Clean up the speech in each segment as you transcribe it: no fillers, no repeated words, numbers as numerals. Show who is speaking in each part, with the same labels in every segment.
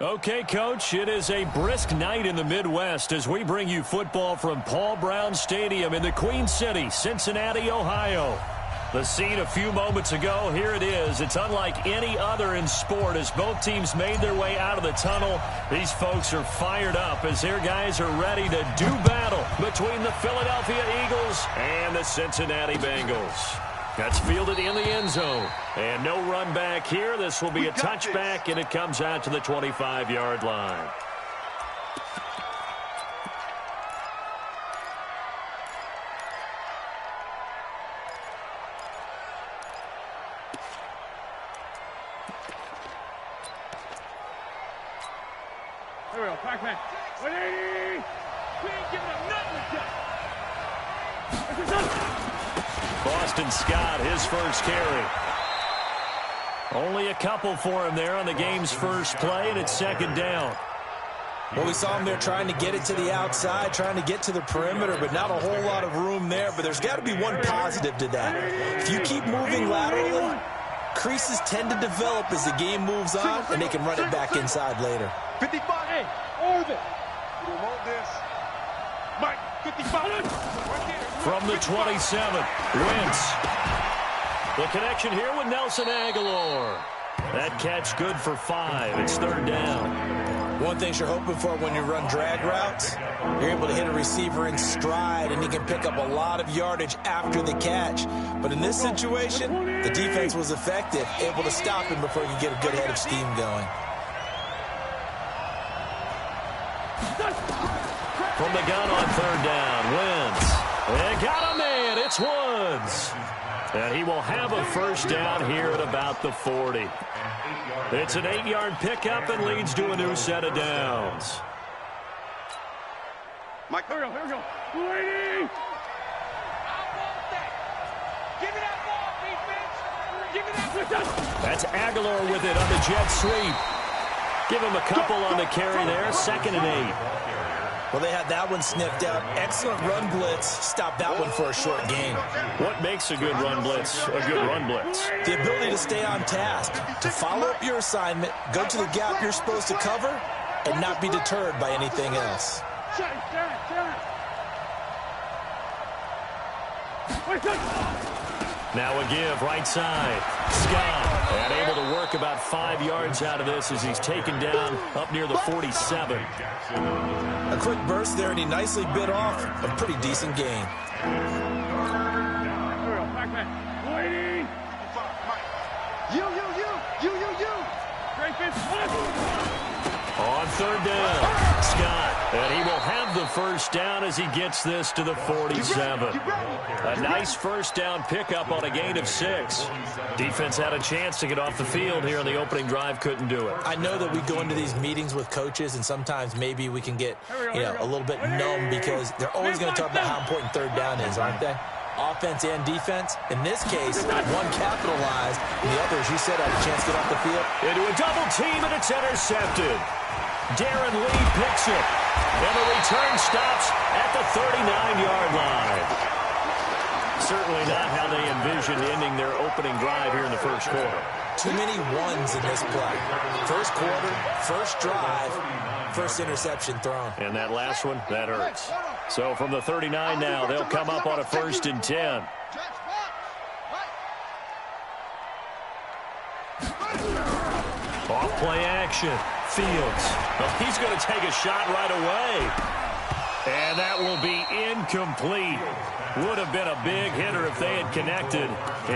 Speaker 1: Okay, Coach, it is a brisk night in the Midwest as we bring you football from Paul Brown Stadium in the Queen City, Cincinnati, Ohio. The scene a few moments ago, here it is. It's unlike any other in sport as both teams made their way out of the tunnel. These folks are fired up as their guys are ready to do battle between the Philadelphia Eagles and the Cincinnati Bengals. That's fielded in the end zone. And no run back here. This will be a touchback, and it comes out to the 25-yard line.
Speaker 2: There we go. Pac-Man. 180. We ain't giving up nothing.
Speaker 1: Boston Scott, his first carry. Only a couple for him there on the game's first play, and it's second down.
Speaker 3: Well, we saw him there trying to get it to the outside, trying to get to the perimeter, but not a whole lot of room there. But there's got to be one positive to that. If you keep moving laterally, creases tend to develop as the game moves on, and they can run it back inside later.
Speaker 2: 55. Hey, Orbit. You want this? Mike, 55.
Speaker 1: From the 27, Wentz. The connection here with Nelson Aguilar. That catch good for 5. It's third down.
Speaker 3: One thing you're hoping for when you run drag routes, you're able to hit a receiver in stride, and he can pick up a lot of yardage after the catch. But in this situation, the defense was effective, able to stop him before he could get a good head of steam going.
Speaker 1: From the gun on third down, Wentz. They got a man. It's Woods. And he will have a first down here at about the 40. It's an 8-yard pickup and leads to a new set of downs.
Speaker 2: Mike, here we go. 280. Give me that ball, defense. Give me that.
Speaker 1: That's Aguilar with it on the jet sweep. Give him a couple on the carry there. Second and 8.
Speaker 3: Well, they had that one sniffed out. Excellent run blitz. Stop that one for a short gain.
Speaker 1: What makes a good run blitz a good run blitz?
Speaker 3: The ability to stay on task, to follow up your assignment, go to the gap you're supposed to cover, and not be deterred by anything else.
Speaker 1: Now a give, right side. Scott, and able to work about 5 yards out of this as he's taken down up near the 47.
Speaker 3: A quick burst there, and he nicely bit off a pretty decent gain.
Speaker 1: On third down, Scott, and he will have the first down as he gets this to the 47. A nice first down pickup on a gain of 6. Defense had a chance to get off the field here in the opening drive, couldn't do it.
Speaker 3: I know that we go into these meetings with coaches, and sometimes maybe we can get a little bit numb because they're always going to talk about how important third down is, aren't they? Offense and defense. In this case, one capitalized, and the other, as you said, had a chance to get off the field.
Speaker 1: Into a double team, and it's intercepted. Darren Lee picks it, and the return stops at the 39-yard line. Certainly not how they envisioned ending their opening drive here in the first quarter.
Speaker 3: Too many ones in this play. First quarter, first drive, first interception thrown.
Speaker 1: And that last one, that hurts. So from the 39 now, they'll come up on a 1st and 10. Off play action. Fields. Well, he's going to take a shot right away. And that will be incomplete. Would have been a big hitter if they had connected.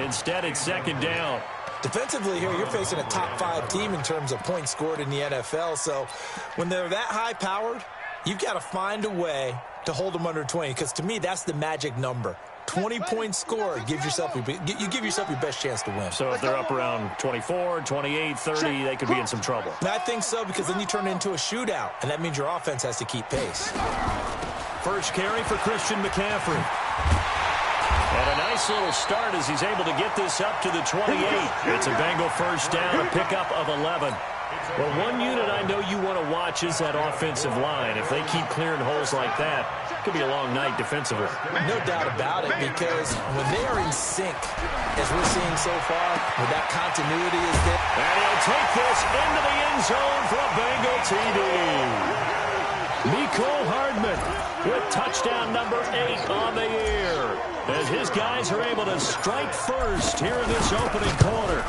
Speaker 1: Instead, it's second down.
Speaker 3: Defensively here, you're facing a top 5 team in terms of points scored in the NFL. So when they're that high-powered, you've got to find a way to hold them under 20. Because to me, that's the magic number. 20 points scored, you give yourself your best chance to win.
Speaker 1: So if they're up around 24, 28, 30, they could be in some trouble.
Speaker 3: And I think so, because then you turn it into a shootout, and that means your offense has to keep pace.
Speaker 1: First carry for Christian McCaffrey. And a nice little start as he's able to get this up to the 28. It's a Bengal first down, a pickup of 11. Well, one unit I know you want to watch is that offensive line. If they keep clearing holes like that, it could be a long night defensively.
Speaker 3: No doubt about it, because when they are in sync, as we're seeing so far, with that continuity is there.
Speaker 1: And he'll take this into the end zone for a Bengal TD. Mecole Hardman with touchdown number 8 on the year, as his guys are able to strike first here in this opening quarter.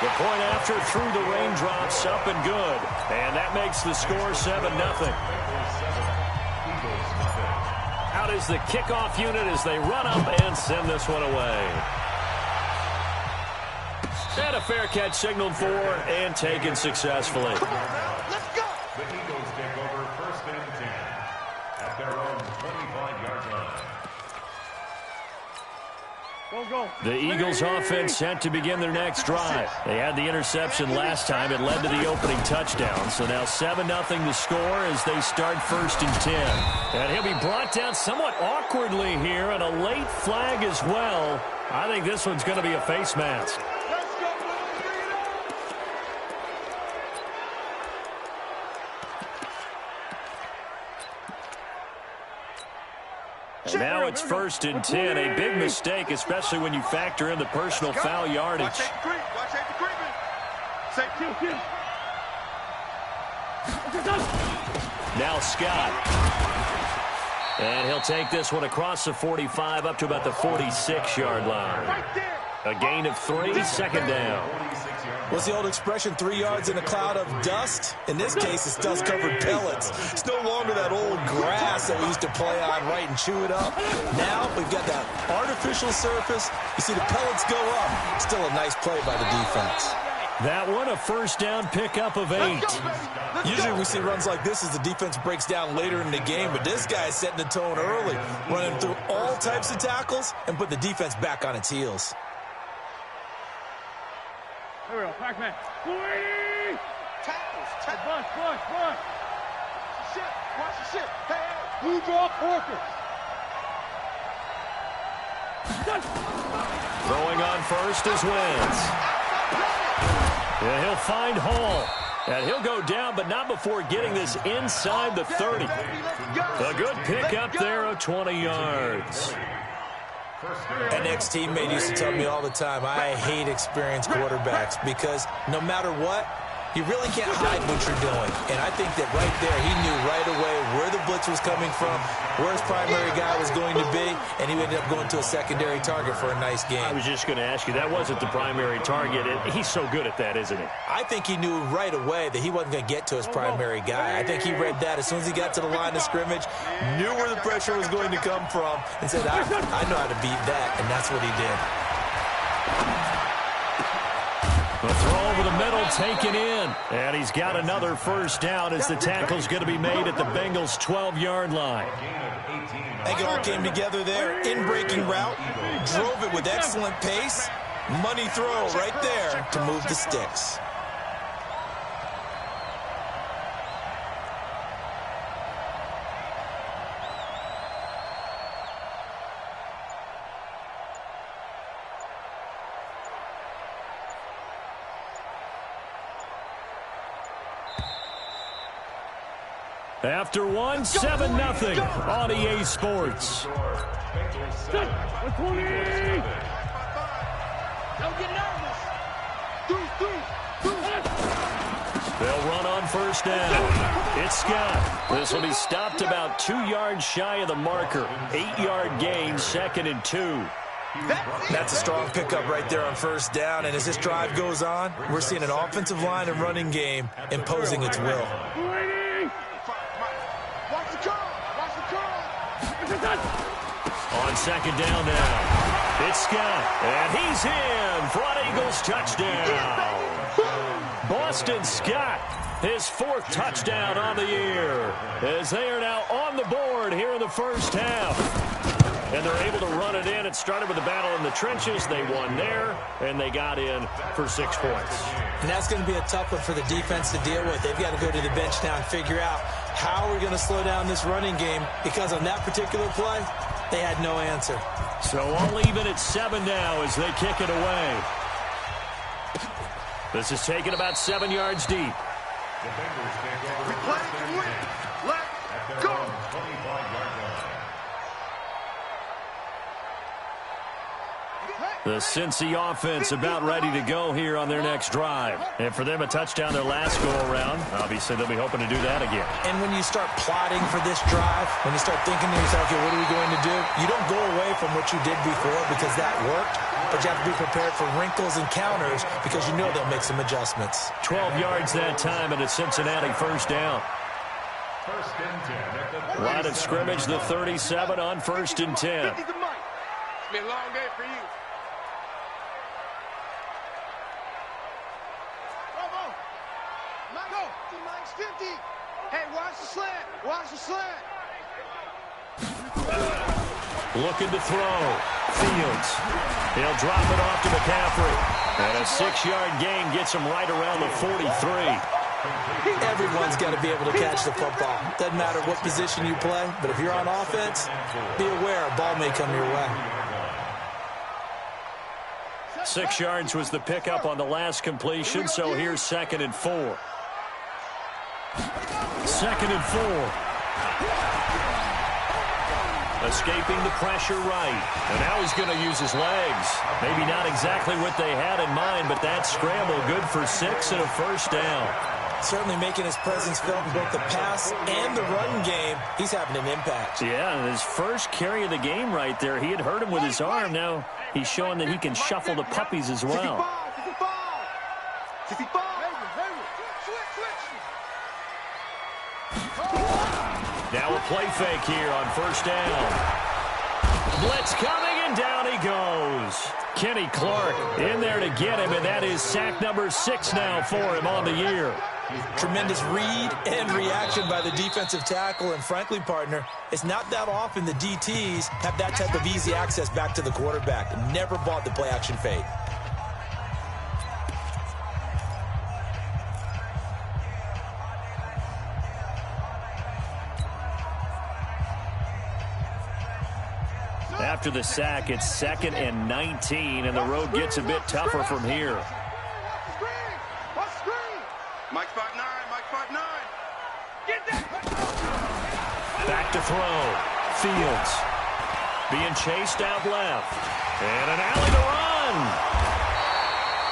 Speaker 1: The point after through the raindrops, up and good. And that makes the score 7-0. Out is the kickoff unit as they run up and send this one away. And a fair catch signaled for and taken successfully.
Speaker 2: Come on now, let's go. The Eagles take over first and 10 at their own 25-yard line. Go.
Speaker 1: The Eagles offense set to begin their next drive. They had the interception last time. It led to the opening touchdown. So now 7-0 to score as they start first and 10. And he'll be brought down somewhat awkwardly here, and a late flag as well. I think this one's going to be a face mask. And now it's first and 10. A big mistake, especially when you factor in the personal foul yardage.
Speaker 2: Watch the creeping.
Speaker 1: Now Scott. And he'll take this one across the 45 up to about the 46-yard line. A gain of 3, second down.
Speaker 3: What's the old expression, 3 yards in a cloud of dust? In this case, it's dust-covered pellets. It's no longer that old grass that we used to play on, right, and chew it up. Now we've got that artificial surface. You see the pellets go up. Still a nice play by the defense.
Speaker 1: That one, a first down pickup of 8.
Speaker 3: Usually we see runs like this as the defense breaks down later in the game, but this guy is setting the tone early, running through all types of tackles and put the defense back on its heels.
Speaker 2: Here we go, Pac-Man. Tackles. Watch the shit. Hey. Blue draw Porkers.
Speaker 1: Throwing on first is Wentz. Yeah, he'll find Hall. And he'll go down, but not before getting this inside the 30. A good pickup there of 20 yards.
Speaker 3: An ex-teammate used to tell me all the time, I hate experienced quarterbacks because no matter what, you really can't hide what you're doing. And I think that right there, he knew right away where the blitz was coming from, where his primary guy was going to be, and he ended up going to a secondary target for a nice game.
Speaker 1: I was just going to ask you, that wasn't the primary target. He's so good at that, isn't he?
Speaker 3: I think he knew right away that he wasn't going to get to his primary guy. I think he read that as soon as he got to the line of scrimmage, knew where the pressure was going to come from, and said, I know how to beat that, and that's what he did.
Speaker 1: The throw over the middle taken in. And he's got another first down as the tackle's going to be made at the Bengals' 12-yard line.
Speaker 3: I think it all came together there. In-breaking route. Drove it with excellent pace. Money throw right there to move the sticks.
Speaker 1: After one, 7-0 on EA Sports.
Speaker 2: Don't get nervous.
Speaker 1: They'll run on first down. It's Scott. This will be stopped about 2 yards shy of the marker. 8-yard gain, 2nd and 2.
Speaker 3: That's a strong pickup right there on first down. And as this drive goes on, we're seeing an offensive line and running game imposing its will.
Speaker 1: On second down now, it's Scott, and he's in for an Eagles touchdown. Boston Scott, his 4th touchdown on the year, as they are now on the board here in the first half. And they're able to run it in. It started with a battle in the trenches. They won there, and they got in for 6 points.
Speaker 3: And that's going to be a tough one for the defense to deal with. They've got to go to the bench now and figure out how we're going to slow down this running game, because on that particular play, they had no answer.
Speaker 1: So all even at 7 now as they kick it away. This is taken about 7 yards deep.
Speaker 2: Defenders take over.
Speaker 4: We play to win. Let's go.
Speaker 2: 25-yard line.
Speaker 1: The Cincy offense about ready to go here on their next drive. And for them, a touchdown their last go-around. Obviously, they'll be hoping to do that again.
Speaker 3: And when you start plotting for this drive, when you start thinking to yourself, okay, what are we going to do? You don't go away from what you did before because that worked, but you have to be prepared for wrinkles and counters because you know they'll make some adjustments.
Speaker 1: 12 yards that time, and it's Cincinnati first down.
Speaker 2: First and 10 at the
Speaker 1: Line of scrimmage, the 37 on first and 10.
Speaker 4: It's been a long day for you. Go. Mike's 50. Hey, watch the slant. Watch the slant.
Speaker 1: Looking to throw. Fields. He'll drop it off to McCaffrey. And a 6-yard gain gets him right around the 43.
Speaker 3: Everyone's got to be able to catch the football. Doesn't matter what position you play, but if you're on offense, be aware a ball may come your way.
Speaker 1: 6 yards was the pickup on the last completion, so here's 2nd and 4. 2nd and 4. Escaping the pressure right. And now he's going to use his legs. Maybe not exactly what they had in mind, but that scramble good for 6 and a first down.
Speaker 3: Certainly making his presence felt in both the pass and the run game. He's having an impact.
Speaker 1: Yeah, and his first carry of the game right there. He had hurt him with his arm. Now he's showing that he can shuffle the puppies as well. Now a play fake here on first down. Blitz coming, and down he goes. Kenny Clark in there to get him, and that is sack number 6 now for him on the year.
Speaker 3: Tremendous read and reaction by the defensive tackle, and frankly, partner, it's not that often the DTs have that type of easy access back to the quarterback. Never bought the play-action fade.
Speaker 1: After the sack, it's 2nd and 19, and the road gets a bit tougher from here.
Speaker 4: Mike 5'9", Mike 5'9". Get that.
Speaker 1: Back to throw. Fields being chased out left. And an alley to run.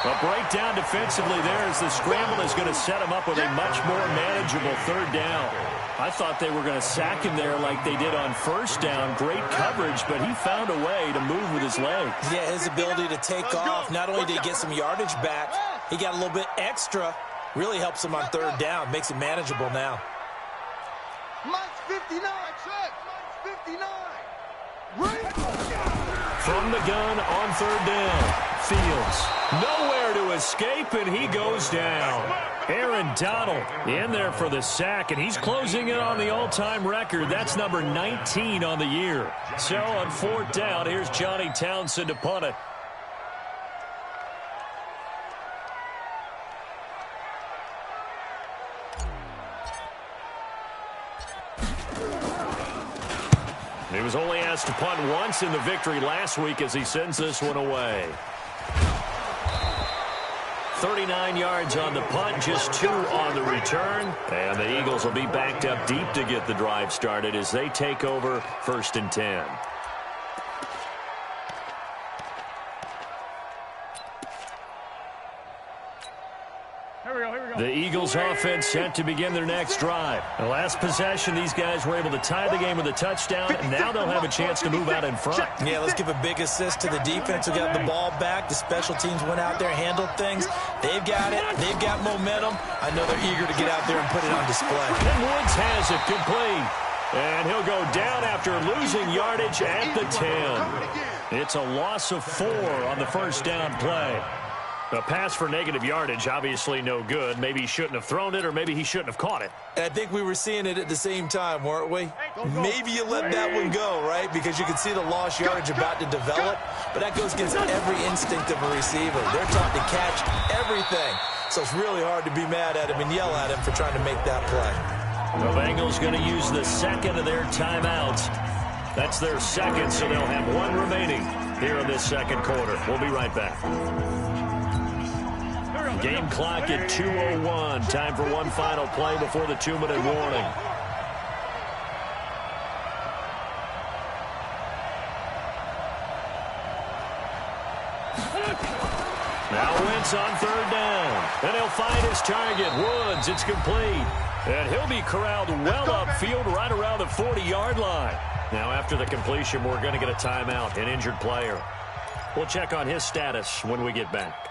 Speaker 1: A breakdown defensively there as the scramble is going to set him up with a much more manageable 3rd down. I thought they were going to sack him there like they did on first down. Great coverage, but he found a way to move with his legs.
Speaker 3: Yeah, his ability to take off, not only did he get some yardage back, he got a little bit extra. Really helps him on 3rd down, makes it manageable now.
Speaker 4: Mike's 59, check. Mike's 59.
Speaker 1: From the gun on 3rd down. Fields nowhere to escape, and he goes down. Aaron Donald in there for the sack, and he's closing in on the all-time record. That's number 19 on the year. So on 4th down, here's Johnny Townsend to punt it. He was only asked to punt once in the victory last week as he sends this one away. 39 yards on the punt, just 2 on the return. And the Eagles will be backed up deep to get the drive started as they take over 1st and 10. The Eagles offense set to begin their next drive. The last possession, these guys were able to tie the game with a touchdown, and now they'll have a chance to move out in front.
Speaker 3: Yeah, let's give a big assist to the defense who got the ball back. The special teams went out there and handled things. They've got it. They've got momentum. I know they're eager to get out there and put it on display.
Speaker 1: And Woods has it complete. And he'll go down after losing yardage at the 10. It's a loss of 4 on the first down play. A pass for negative yardage, obviously no good. Maybe he shouldn't have thrown it, or maybe he shouldn't have caught it.
Speaker 3: And I think we were seeing it at the same time, weren't we? Maybe you let that one go, right? Because you can see the lost yardage about to develop. But that goes against every instinct of a receiver. They're taught to catch everything. So it's really hard to be mad at him and yell at him for trying to make that play.
Speaker 1: The Bengals going to use the 2nd of their timeouts. That's their 2nd, so they'll have 1 remaining here in this 2nd quarter. We'll be right back. Game clock at 2:01. Time for one final play before the 2-minute warning. Now Wentz on third down. And he'll find his target. Woods, it's complete. And he'll be corralled well upfield right around the 40-yard line. Now after the completion, we're going to get a timeout, an injured player. We'll check on his status when we get back.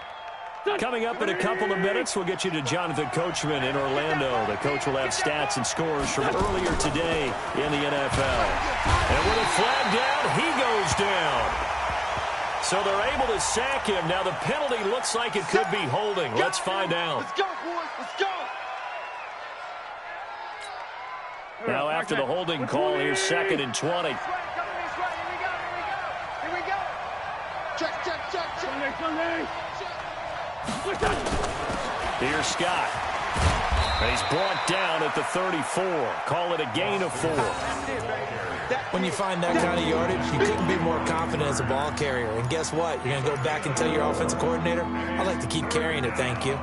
Speaker 1: Coming up in a couple of minutes, we'll get you to Jonathan Coachman in Orlando. The coach will have stats and scores from earlier today in the NFL. And with a flag down, he goes down. So they're able to sack him. Now the penalty looks like it could be holding. Let's find out.
Speaker 4: Let's go, boys. Let's go.
Speaker 1: Now after the holding call, here's 2nd and 20.
Speaker 4: Here we go. Check.
Speaker 1: Here's Scott. And he's brought down at the 34. Call it a gain of 4.
Speaker 3: When you find that kind of yardage, you couldn't be more confident as a ball carrier. And guess what? You're going to go back and tell your offensive coordinator, I'd like to keep carrying it, thank you.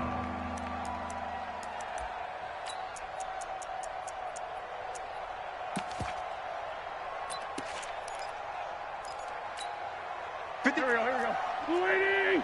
Speaker 4: Here we go. Waiting.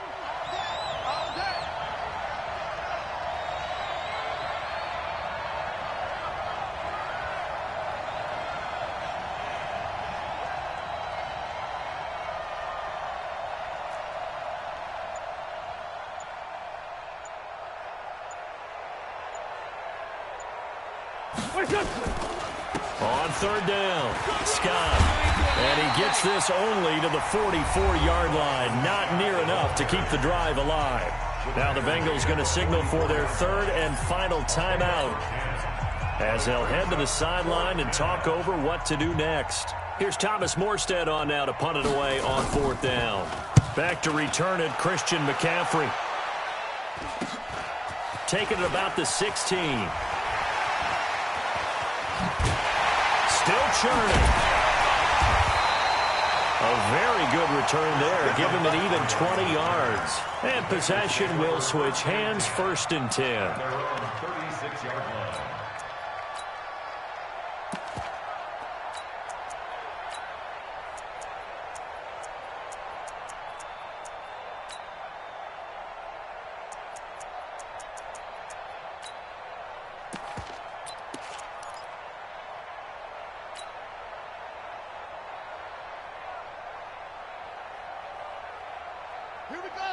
Speaker 1: On third down, Scott. And he gets this only to the 44-yard line. Not near enough to keep the drive alive. Now the Bengals going to signal for their third and final timeout as they'll head to the sideline and talk over what to do next. Here's Thomas Morstead on now to punt it away on 4th down. Back to return it, Christian McCaffrey. Taking it about the 16. Still churning. A very good return there. Give him an even 20 yards. And possession will switch hands, 1st and 10.
Speaker 2: Their own 36-yard line.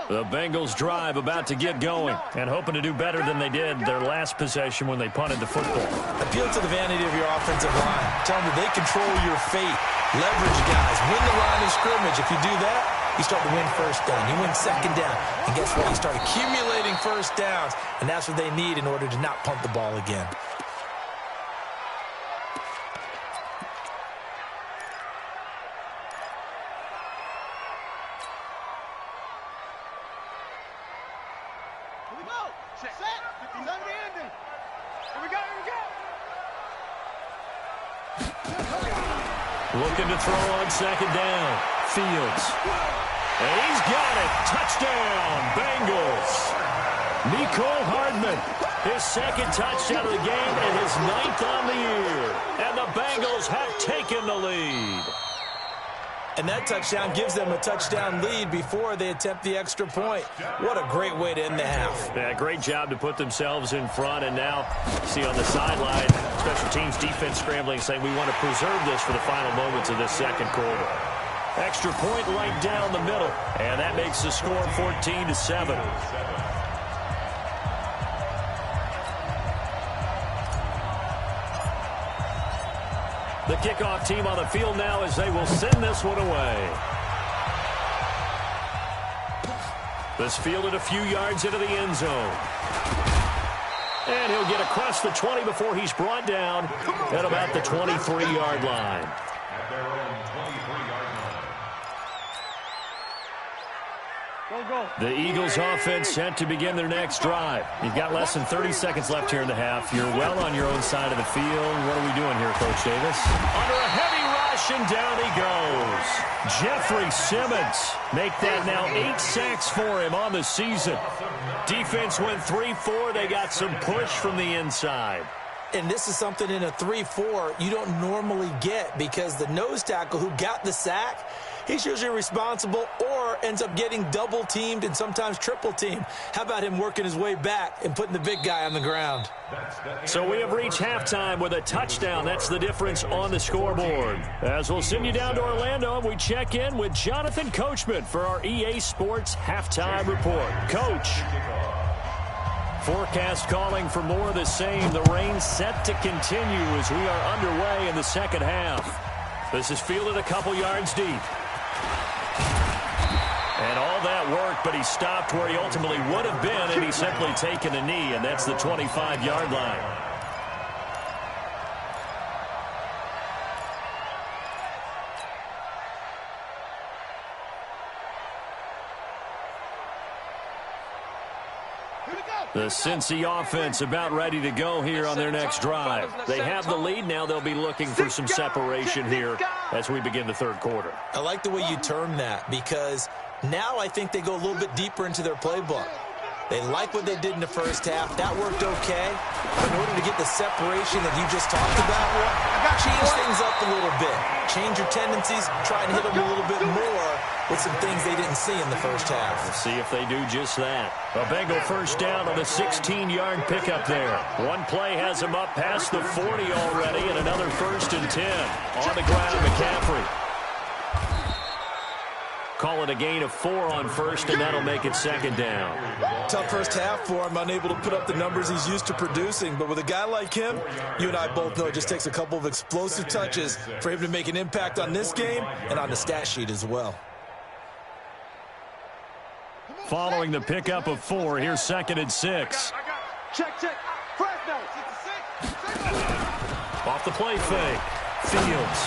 Speaker 1: The Bengals drive about to get going and hoping to do better than they did their last possession when they punted the football.
Speaker 3: Appeal to the vanity of your offensive line. Tell them that they control your fate. Leverage guys. Win the line of scrimmage. If you do that, you start to win 1st down. You win 2nd down. And guess what? You start accumulating 1st downs. And that's what they need in order to not punt the ball again.
Speaker 1: Looking to throw on 2nd down. Fields. And he's got it. Touchdown, Bengals. Mecole Hardman, his 2nd touchdown of the game and his 9th on the year. And the Bengals have taken the lead.
Speaker 3: And that touchdown gives them a touchdown lead before they attempt the extra point. What a great way to end the half.
Speaker 1: Yeah, great job to put themselves in front. And now, see on the sideline, special teams defense scrambling, saying we want to preserve this for the final moments of this 2nd quarter. Extra point right down the middle. And that makes the score 14-7. The kickoff team on the field now as they will send this one away. This fielded a few yards into the end zone. And he'll get across the 20 before he's brought down at about the 23-yard line.
Speaker 2: At their own 23-yard line.
Speaker 1: The Eagles offense set to begin their next drive. You've got less than 30 seconds left here in the half. You're well on your own side of the field. What are we doing here, Coach Davis?
Speaker 5: Under a heavy rush,
Speaker 1: and down he goes. Jeffrey Simmons make that now 8 sacks for him on the season. Defense went 3-4. They got some push from the inside.
Speaker 3: And this is something in a 3-4 you don't normally get because the nose tackle who got the sack, he's usually responsible or ends up getting double-teamed and sometimes triple-teamed. How about him working his way back and putting the big guy on the ground?
Speaker 1: So we have reached halftime with a touchdown. That's the difference on the scoreboard. As we'll send you down to Orlando, we check in with Jonathan Coachman for our EA Sports Halftime Report. Coach. Forecast calling for more of the same. The rain set to continue as we are underway in the second half. This is fielded a couple yards deep. And all that work, but he stopped where he ultimately would have been, and he's simply taken a knee, and that's the 25-yard line. The Cincy offense about ready to go here on their next drive. They have the lead. Now they'll be looking for some separation here as we begin the third quarter.
Speaker 3: I like the way you term that because now I think they go a little bit deeper into their playbook. They like what they did in the first half. That worked okay. But in order to get the separation that you just talked about, change things up a little bit. Change your tendencies. Try and hit them a little bit more with some things they didn't see in the first half.
Speaker 1: Let's see if they do just that. A Bengal first down on a 16-yard pickup there. One play has them up past the 40 already, and another 1st and 10. On the ground, McCaffrey. Call it a gain of 4 on first, and that'll make it second down.
Speaker 3: Tough first half for him, unable to put up the numbers he's used to producing. But with a guy like him, you and I both know it just takes a couple of explosive touches for him to make an impact on this game and on the stat sheet as well.
Speaker 1: Following the pickup of 4, here's 2nd and 6.
Speaker 4: Check. Fresno.
Speaker 1: Off the play fake. Fields.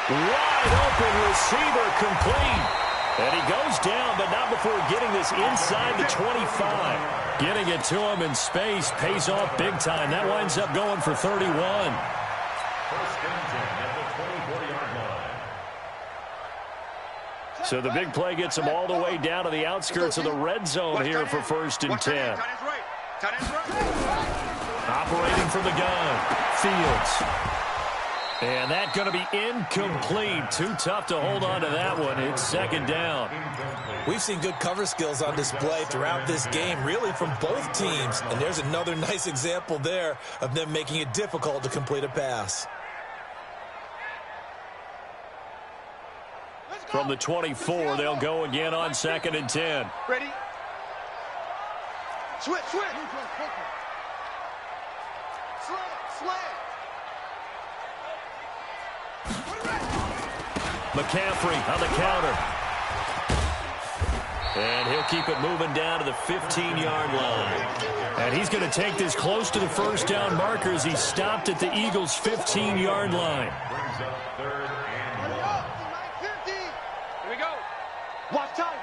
Speaker 1: Wide open receiver complete. And he goes down, but not before getting this inside the 25. Getting it to him in space pays off big time. That winds up going for 31.
Speaker 2: 1st and 10 at the 24-yard line.
Speaker 1: So the big play gets him all the way down to the outskirts of the red zone here for 1st and 10. Operating from the gun. Fields. And that's going to be incomplete. Too tough to hold on to that one. It's 2nd down.
Speaker 3: We've seen good cover skills on display throughout this game, really from both teams. And there's another nice example there of them making it difficult to complete a pass.
Speaker 1: From the 24, they'll go again on 2nd and 10.
Speaker 4: Ready? Switch. Slant.
Speaker 1: McCaffrey on the counter. And he'll keep it moving down to the 15-yard line. And he's going to take this close to the first down marker as he stopped at the Eagles' 15-yard line.
Speaker 2: Brings up 3rd and 1.
Speaker 4: Here we go. Watch time.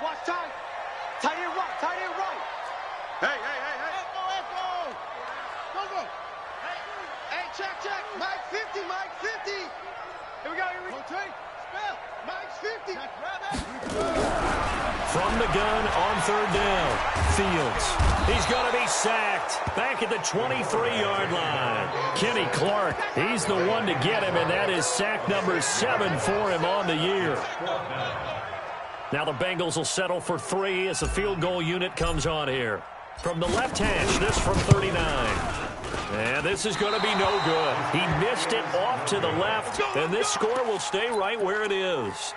Speaker 4: Tight end right. Hey. Go. Hey, check. Mike 50. Here we go. Rotate. Spell. Mike's 50.
Speaker 1: From the gun on 3rd down. Fields. He's going to be sacked back at the 23-yard line. Kenny Clark, he's the one to get him, and that is sack number 7 for him on the year. Now the Bengals will settle for 3 as the field goal unit comes on here. From the left hash, this from 39. And this is going to be no good. He missed it off to the left, and this score will stay right where it is.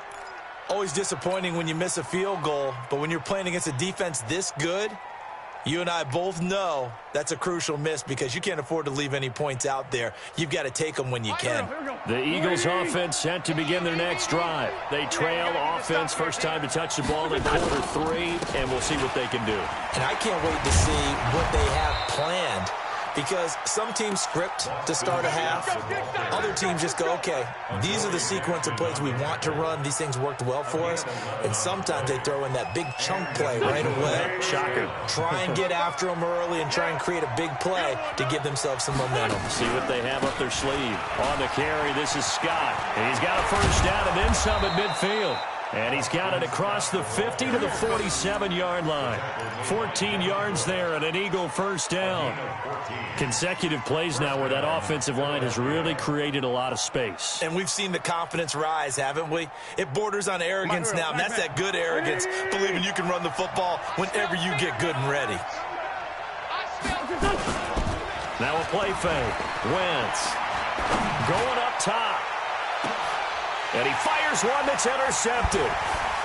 Speaker 3: Always disappointing when you miss a field goal, but when you're playing against a defense this good, you and I both know that's a crucial miss because you can't afford to leave any points out there. You've got to take them when you can.
Speaker 1: The Eagles offense set to begin their next drive. They trail offense, first time to touch the ball in quarter 3, and we'll see what they can do.
Speaker 3: And I can't wait to see what they have planned because some teams script to start a half. Other teams just go, okay, these are the sequence of plays we want to run. These things worked well for us. And sometimes they throw in that big chunk play right away.
Speaker 1: Shocker.
Speaker 3: Try and get after them early and try and create a big play to give themselves some momentum.
Speaker 1: See what they have up their sleeve. On the carry, this is Scott. And he's got a first down and then some at midfield. And he's got it across the 50 to the 47-yard line. 14 yards there and an Eagle first down. Consecutive plays now where that offensive line has really created a lot of space.
Speaker 3: And we've seen the confidence rise, haven't we? It borders on arrogance now, and that's that good arrogance, believing you can run the football whenever you get good and ready.
Speaker 1: Now a play fake. Wentz going up top. And he fires one that's intercepted.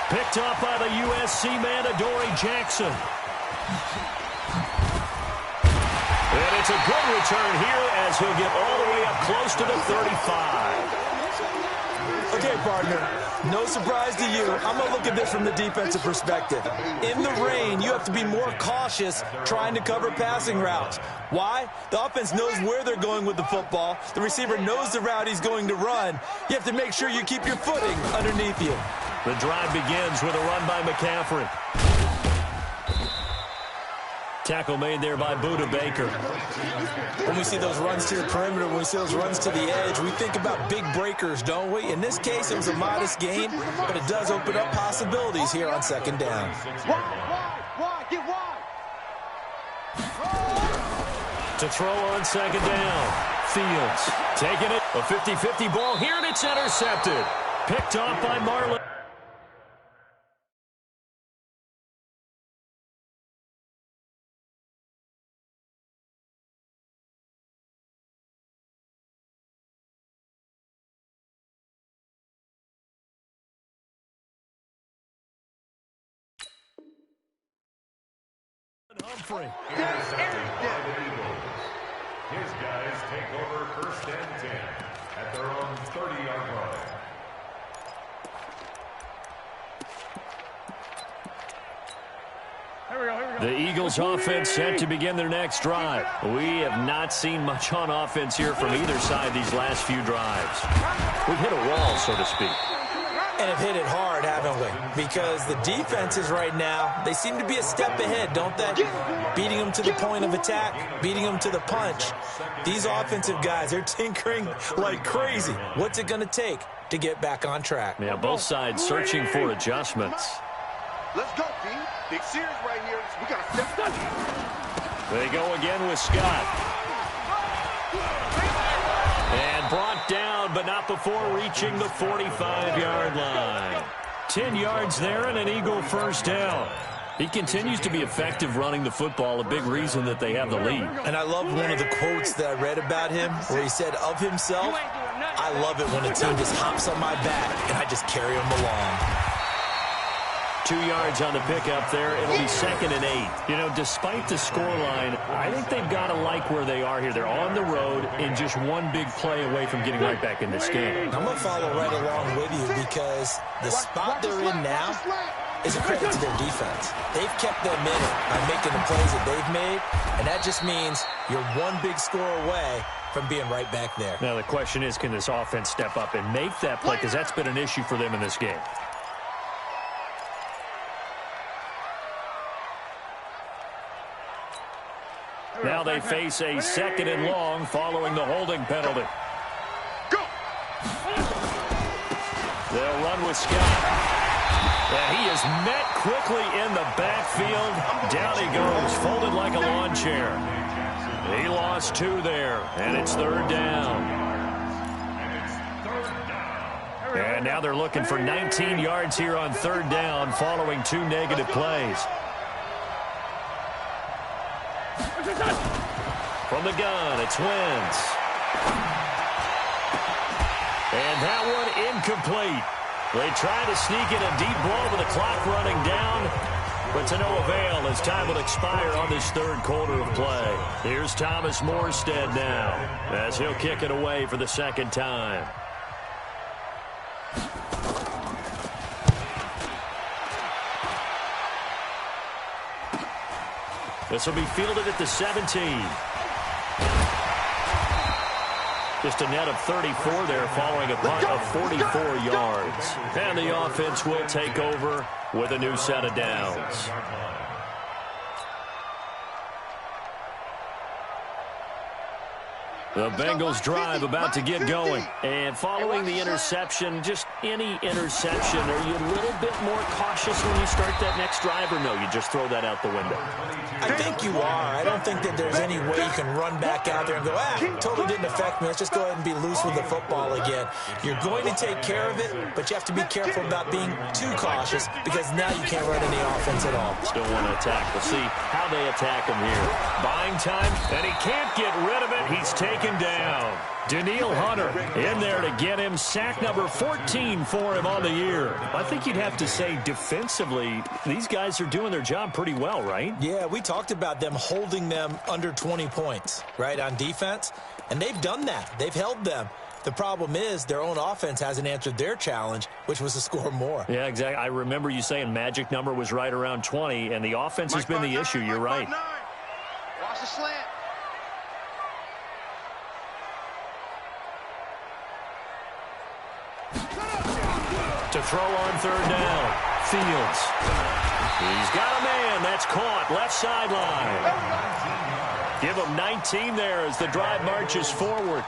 Speaker 1: Picked off by the USC man, Adoree Jackson. And it's a good return here as he'll get all the way up close to the 35.
Speaker 3: Okay, partner, no surprise to you. I'm going to look at this from the defensive perspective. In the rain, you have to be more cautious trying to cover passing routes. Why? The offense knows where they're going with the football. The receiver knows the route he's going to run. You have to make sure you keep your footing underneath you.
Speaker 1: The drive begins with a run by McCaffrey. Tackle made there by Budda Baker.
Speaker 3: When we see those runs to the perimeter, when we see those runs to the edge, we think about big breakers, don't we? In this case, it was a modest gain, but it does open up possibilities here on second down.
Speaker 4: Wide, get wide.
Speaker 1: To throw on second down. Fields taking it. A 50-50 ball here, and it's intercepted. Picked off by Marlon. Humphrey.
Speaker 2: His guys take over first and 10 at their own 30-yard line.
Speaker 1: The Eagles offense set to begin their next drive. We have not seen much on offense here from either side these last few drives. We've hit a wall, so to speak.
Speaker 3: And have hit it hard, haven't we? Because the defenses right now, they seem to be a step ahead, don't they? Beating them to the point of attack, beating them to the punch. These offensive guys, they're tinkering like crazy. What's it going to take to get back on track?
Speaker 1: Yeah, both sides searching for adjustments.
Speaker 4: Let's go, team. Big series right here. We got to step up.
Speaker 1: They go again with Scott. And brought down, but not before reaching the 45-yard line. 10 yards there and an Eagle first down. He continues to be effective running the football, a big reason that they have the lead.
Speaker 3: And I love one of the quotes that I read about him where he said of himself, I love it when a team just hops on my back and I just carry them along.
Speaker 1: 2 yards on the pickup there. It'll be 2nd and 8. You know, despite the scoreline, I think they've got to like where they are here. They're on the road and just one big play away from getting right back in this game.
Speaker 3: I'm going to follow right along with you because the spot they're in now is a credit to their defense. They've kept them in it by making the plays that they've made, and that just means you're one big score away from being right back there.
Speaker 1: Now, the question is, can this offense step up and make that play? Because that's been an issue for them in this game. Now they face a 2nd and long following the holding penalty.
Speaker 4: Go!
Speaker 1: They'll run with Scott. And he is met quickly in the backfield. Down he goes, folded like a lawn chair. He lost 2 there, and it's 3rd down. And now they're looking for 19 yards here on 3rd down following 2 negative plays. From the gun, it's Wentz. And that one incomplete. They try to sneak in a deep ball with the clock running down, but to no avail as time will expire on this 3rd quarter of play. Here's Thomas Morstead now as he'll kick it away for the 2nd time. This will be fielded at the 17. Just a net of 34 there following a punt of 44 yards. And the offense will take over with a new set of downs. The Bengals drive about to get going. And following the interception, just any interception, are you a little bit more cautious when you start that next drive, or no, you just throw that out the window?
Speaker 3: I think you are. I don't think that there's any way you can run back out there and go, totally didn't affect me. Let's just go ahead and be loose with the football again. You're going to take care of it, but you have to be careful about being too cautious because now you can't run any offense at all.
Speaker 1: Still want to attack. We'll see how they attack him here. Buying time, and he can't get rid of it. He's taken down. Daniil Hunter in there to get him sack number 14 for him on the year. I think you'd have to say defensively, these guys are doing their job pretty well, right?
Speaker 3: Yeah, we talked about them holding them under 20 points, right, on defense, and they've done that. They've held them. The problem is their own offense hasn't answered their challenge, which was to score more.
Speaker 1: Yeah, exactly. I remember you saying magic number was right around 20, and the offense has been the issue. You're right.
Speaker 4: Watch the slant.
Speaker 1: To throw on third down. Fields. He's got a man. That's caught. Left sideline. Give him 19 there as the drive marches forward.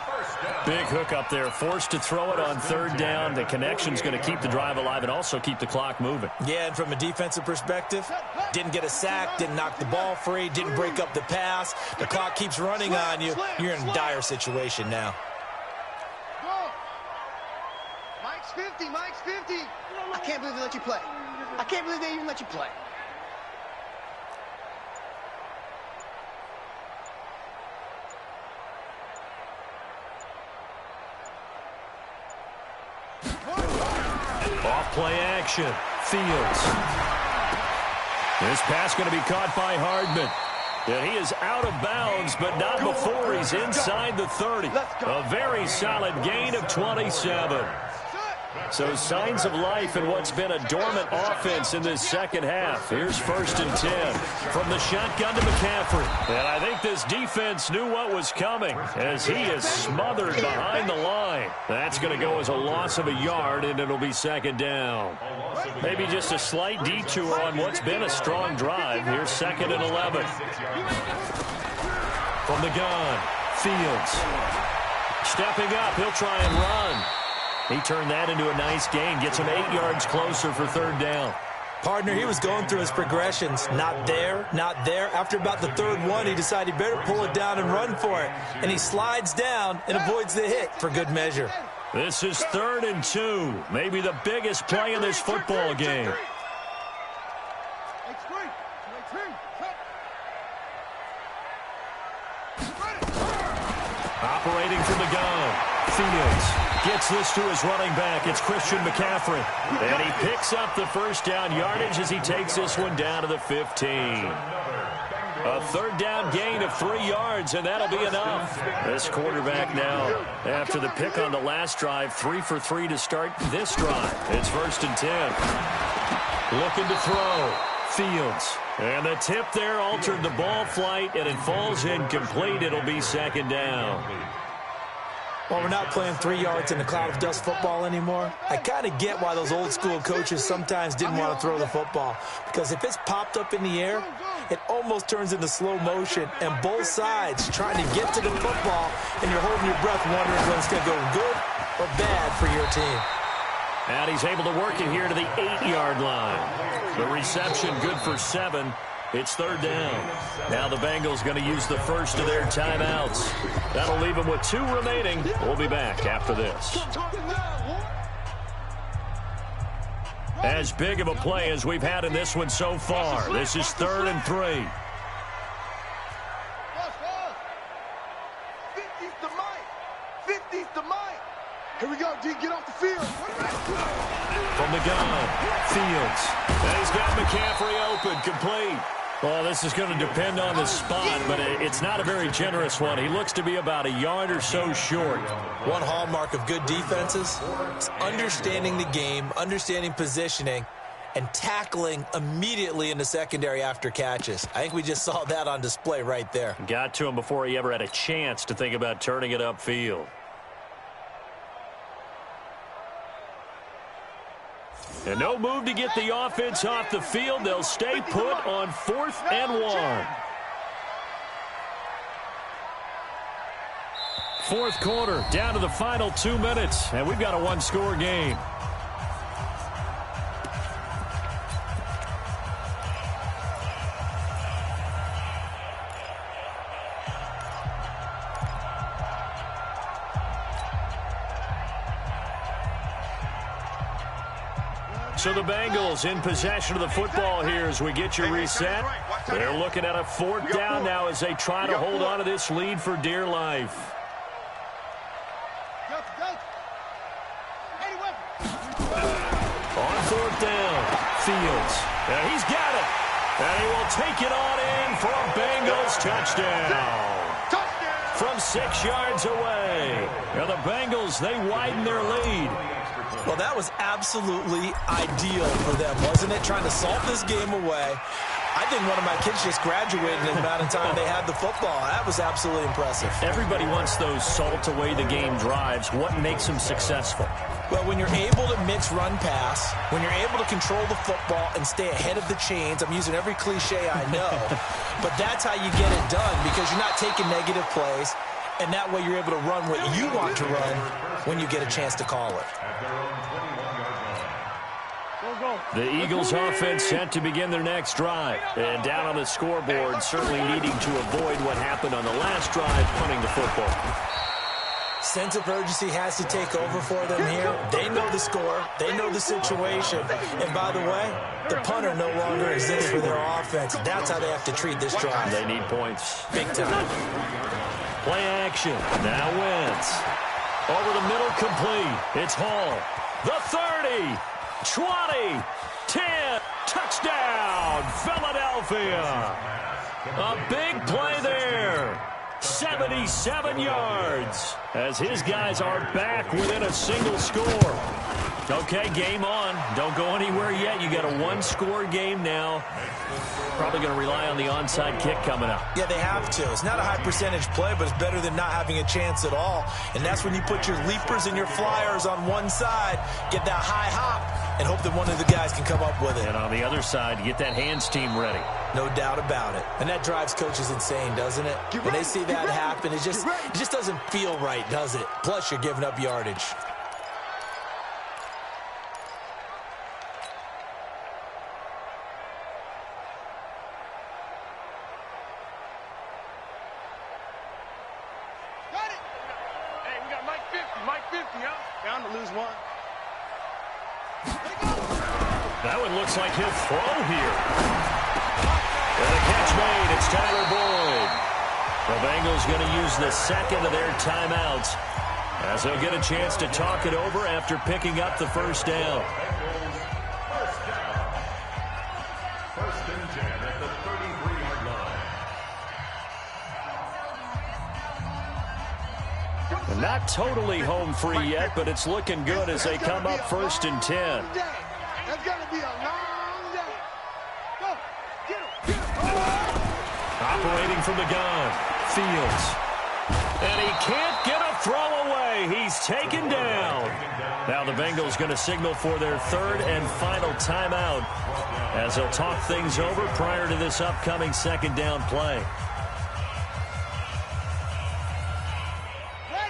Speaker 1: Big hook up there. Forced to throw it on third down. The connection's going to keep the drive alive and also keep the clock moving.
Speaker 3: Yeah, and from a defensive perspective, didn't get a sack, didn't knock the ball free, didn't break up the pass. The clock keeps running on you. You're in a dire situation now.
Speaker 4: Mike's 50, Mike's 50. I can't believe they let you play. I can't believe they even let you play.
Speaker 1: Off play action. Fields. This pass going to be caught by Hardman. And he is out of bounds, but not before he's inside the 30. A very solid gain of 27. So signs of life in what's been a dormant offense in this second half. Here's 1st and 10 from the shotgun to McCaffrey. And I think this defense knew what was coming as he is smothered behind the line. That's going to go as a loss of a yard, and it'll be 2nd down. Maybe just a slight detour on what's been a strong drive. Here's 2nd and 11. From the gun, Fields. Stepping up, he'll try and run. He turned that into a nice gain, gets him 8 yards closer for 3rd down.
Speaker 3: Partner, he was going through his progressions. Not there, not there. After about the 3rd one, he decided he better pull it down and run for it. And he slides down and avoids the hit for good measure.
Speaker 1: This is 3rd and 2. Maybe the biggest play in this football game. Operating from the gun. Fields gets this to his running back. It's Christian McCaffrey. And he picks up the 1st down yardage as he takes this one down to the 15. A 3rd down gain of 3 yards, and that'll be enough. This quarterback now, after the pick on the last drive, 3 for 3 to start this drive. It's 1st and 10. Looking to throw. Fields. And the tip there altered the ball flight, and it falls incomplete. It'll be 2nd down.
Speaker 3: Well, we're not playing 3 yards in a cloud of dust football anymore. I kind of get why those old school coaches sometimes didn't want to throw the football. Because if it's popped up in the air, it almost turns into slow motion. And both sides trying to get to the football, and you're holding your breath wondering whether it's going to go good or bad for your team.
Speaker 1: And he's able to work it here to the 8-yard line. The reception good for 7. It's 3rd down. Now the Bengals going to use the first of their timeouts. That'll leave them with 2 remaining. We'll be back after this. As big of a play as we've had in this one so far. This is 3rd and 3.
Speaker 4: 50's to Mike. 50's to Mike. Here we go, D. Get off the field.
Speaker 1: From the gun, Fields. And he's got McCaffrey open, complete. Well, this is going to depend on the spot, but it's not a very generous one. He looks to be about a yard or so short.
Speaker 3: One hallmark of good defenses is understanding the game, understanding positioning, and tackling immediately in the secondary after catches. I think we just saw that on display right there.
Speaker 1: Got to him before he ever had a chance to think about turning it upfield. And no move to get the offense off the field. They'll stay put on 4th and 1. Fourth quarter, down to the final 2 minutes, and we've got a one-score game. So the Bengals in possession of the football here as we get you reset. They're looking at a 4th down now as they try to hold on to this lead for dear life. On 4th down, Fields. And he's got it. And he will take it on in for a Bengals touchdown. From 6 yards away. Now the Bengals, they widen their lead.
Speaker 3: Well, that was absolutely ideal for them, wasn't it? Trying to salt this game away. I think one of my kids just graduated in the amount of time they had the football. That was absolutely impressive.
Speaker 1: Everybody wants those salt-away-the-game drives. What makes them successful?
Speaker 3: Well, when you're able to mix run-pass, when you're able to control the football and stay ahead of the chains, I'm using every cliche I know, but that's how you get it done because you're not taking negative plays, and that way you're able to run what you want to run when you get a chance to call it.
Speaker 1: The Eagles offense set to begin their next drive. And down on the scoreboard, certainly needing to avoid what happened on the last drive, punting the football.
Speaker 3: Sense of urgency has to take over for them here. They know the score. They know the situation. And by the way, the punter no longer exists for their offense. That's how they have to treat this drive.
Speaker 1: They need points.
Speaker 3: Big time.
Speaker 1: Play action. Now Wentz. Over the middle, complete. It's Hall. The 30. 20, 10, touchdown, Philadelphia. A big play there. 77 yards as his guys are back within a single score. Okay, game on. Don't go anywhere yet. You got a one-score game now. Probably going to rely on the onside kick coming up.
Speaker 3: Yeah, they have to. It's not a high percentage play, but it's better than not having a chance at all. And that's when you put your leapers and your flyers on one side, get that high hop, and hope that one of the guys can come up with it.
Speaker 1: And on the other side, get that hands team ready.
Speaker 3: No doubt about it. And that drives coaches insane, doesn't it? When they see that happen, it just doesn't feel right, does it? Plus, you're giving up yardage.
Speaker 4: Down to lose one.
Speaker 1: That one looks like he'll throw here. And the catch made. It's Tyler Boyd. The Bengals going to use the second of their timeouts as they'll get a chance to talk it over after picking up the first down.
Speaker 2: First and 10 at the 33-yard line.
Speaker 1: And not totally home free yet, but it's looking good as they come up first and 10.
Speaker 4: That's going to be a long day. Go. Get him.
Speaker 1: Operating from the gun, Fields. And he can't get a throw away. He's taken down. Now the Bengals going to signal for their third and final timeout as they'll talk things over prior to this upcoming second down play.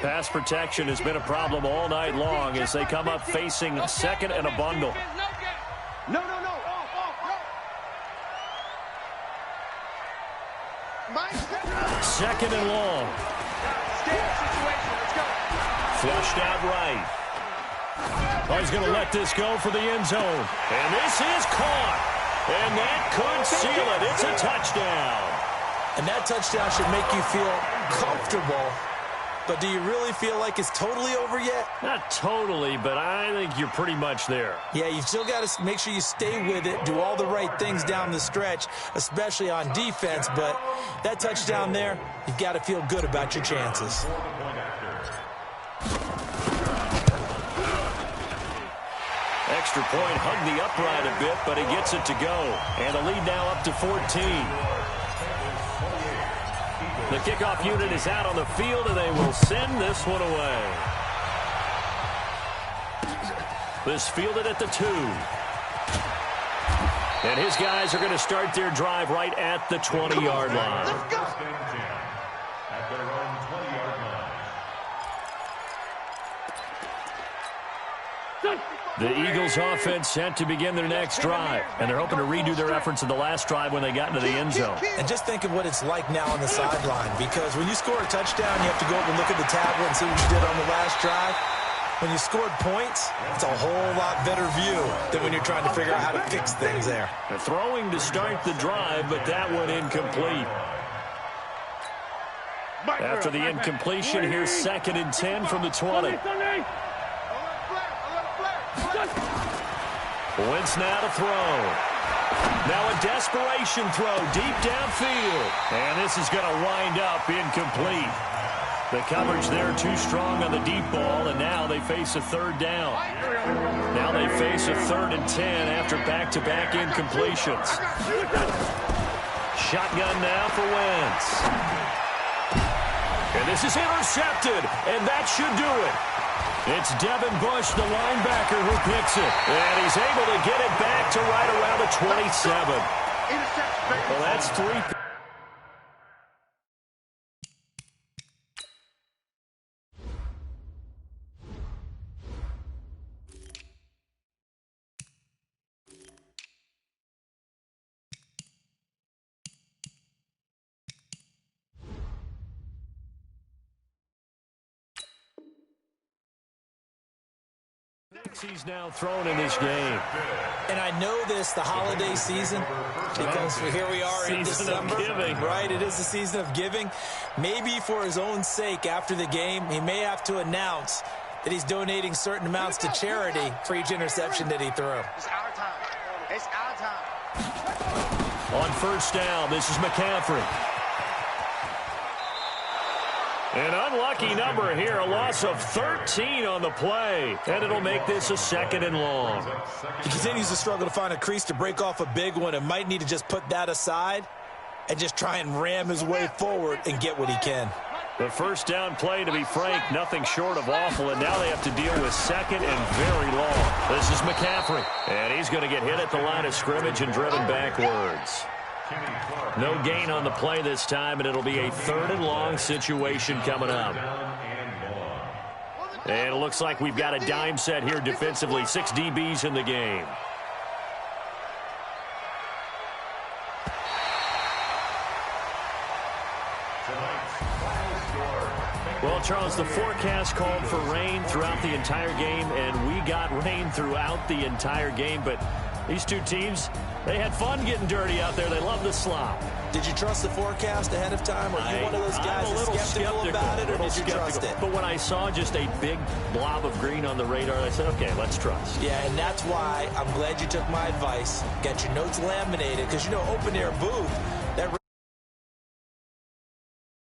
Speaker 1: Pass protection has been a problem all night long as they come up facing second and a bundle.
Speaker 4: No.
Speaker 1: Second and long. Flushed out right. Oh, he's going to let this go for the end zone. And this is caught. And that could seal it. It's a touchdown.
Speaker 3: And that touchdown should make you feel comfortable. But do you really feel like it's totally over yet?
Speaker 1: Not totally, but I think you're pretty much there.
Speaker 3: Yeah, you've still got to make sure you stay with it, do all the right things down the stretch, especially on defense. But that touchdown there, you've got to feel good about your chances.
Speaker 1: Extra point hugged the upright a bit, but he gets it to go. And the lead now up to 14. The kickoff unit is out on the field, and they will send this one away. This fielded at the 2. And his guys are going to start their drive right at the 20-yard line.
Speaker 2: Let's go. At their own 20-yard line.
Speaker 1: The Eagles offense set to begin their next drive, and they're hoping to redo their efforts in the last drive when they got into the end zone.
Speaker 3: And just think of what it's like now on the sideline, because when you score a touchdown, you have to go up and look at the tablet and see what you did on the last drive. When you scored points, it's a whole lot better view than when you're trying to figure out how to fix things there.
Speaker 1: They're throwing to start the drive, but that one incomplete. After the incompletion, here's 2nd and 10 from the 20. Wentz now to throw. Now a desperation throw deep downfield. And this is going to wind up incomplete. The coverage there too strong on the deep ball, and now they face a 3rd down. Now they face a 3rd and 10 after back-to-back incompletions. Shotgun now for Wentz. And this is intercepted, and that should do it. It's Devin Bush, the linebacker, who picks it. And he's able to get it back to right around the 27. Well, that's 3. He's now thrown in this game.
Speaker 3: And I know this, the holiday season, because here we are in December. Right, it is the season of giving. Maybe for his own sake, after the game, he may have to announce that he's donating certain amounts to charity for each interception that he threw.
Speaker 4: It's our time. It's our time.
Speaker 1: On 1st down, this is McCaffrey. An unlucky number here, a loss of 13 on the play, and it'll make this a 2nd and long.
Speaker 3: He continues to struggle to find a crease to break off a big one and might need to just put that aside and just try and ram his way forward and get what he can.
Speaker 1: The 1st down play, to be frank, nothing short of awful, and now they have to deal with 2nd and very long. This is McCaffrey, and he's going to get hit at the line of scrimmage and driven backwards. No gain on the play this time, and it'll be a 3rd and long situation coming up. And it looks like we've got a dime set here defensively. 6 DBs in the game. Well, Charles, the forecast called for rain throughout the entire game, and we got rain throughout the entire game, but these two teams, they had fun getting dirty out there. They love the slop.
Speaker 3: Did you trust the forecast ahead of time? Or are you one of those guys that's skeptical about it, or did you trust it?
Speaker 1: But when I saw just a big blob of green on the radar, I said, okay, let's trust.
Speaker 3: Yeah, and that's why I'm glad you took my advice. Got your notes laminated, because, you know, open-air booth, that